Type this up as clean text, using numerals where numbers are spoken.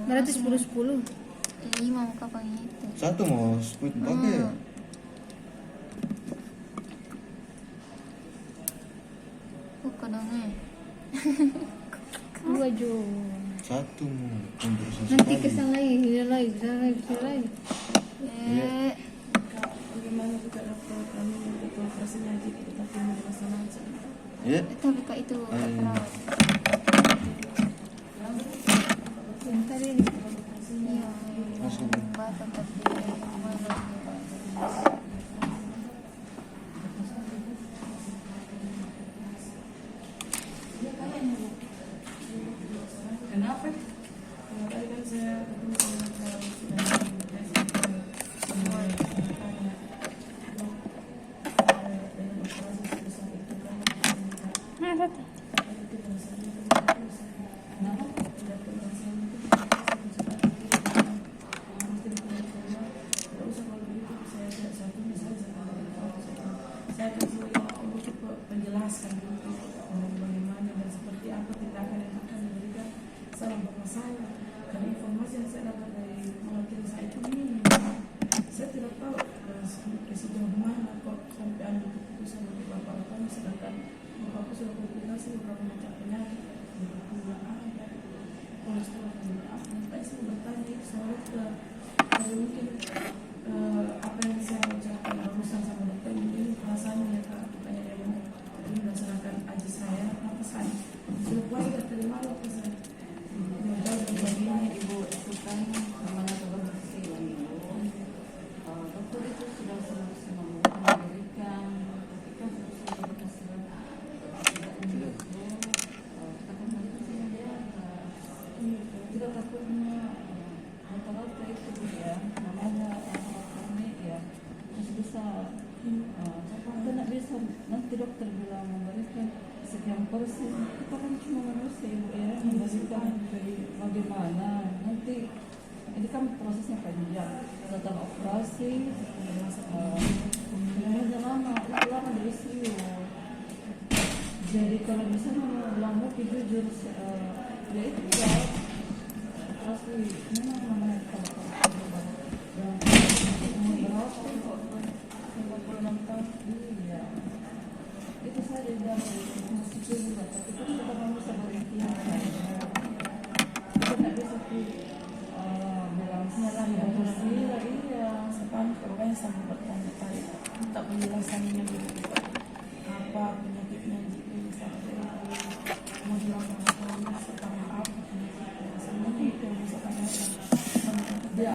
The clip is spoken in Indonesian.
Berarti 10-10. Iya mau kapan itu? Satu mau split pakai. Bukan dong Dua jo. Satu mau konversi Nanti sekali. kesana lagi, kesana lagi, kesana lagi, kesana lagi. Bagaimana kita dapat kami untuk operasinya jadi tetapi mau dilaksanakan. Ya. Tapi kak itu tak perawat. Yang tadi ini. Iya. Masuk. Batam tapi mana? Kenapa? Tadi kan saya ketemu dengan Nah, satu. saya kasih penjelasan bagaimana dan seperti apa tindakan yang akan diberikan salam bermasalah karena informasi yang saya dapat dari pengajar saya itu minim. Saya tidak tahu sejauh mana kok sampai ambil keputusan untuk bapak kami sedangkan bapakku sudah komunikasi beberapa macam penyakit yang ada kolesterol dan apa. Saya bertanya soal mungkin apa yang saya ucapkan barusan sama dokter mungkin perasaannya kak tanya dia mau ini berdasarkan aja saya apa saya sudah puas gak terima lo apa saya Jadi ibu itu kan namanya bersih yang ibu. Dokter itu sudah selalu memberikan ketika sudah berhasil tidak menyebut kita kembali ke sini dia tidak takutnya rata-rata itu ya namanya kami ya masih bisa tidak bisa nanti dokter bilang memberikan sekian persen kita kan cuma manusia ibu ya memberikan bagaimana nanti ini kan prosesnya panjang setelah operasi sebenarnya lama itu lama dari ICU. Jadi kalau misalnya bilang mau jujur ya itu ya asli memang namanya kalau umur berapa 56 tahun iya itu saja dari musik juga tapi kan kita nggak bisa berikhtiar kita nggak bisa bilang nyerah bersih lagi ya sepan kalau saya sama bertanya tadi tak penjelasannya begitu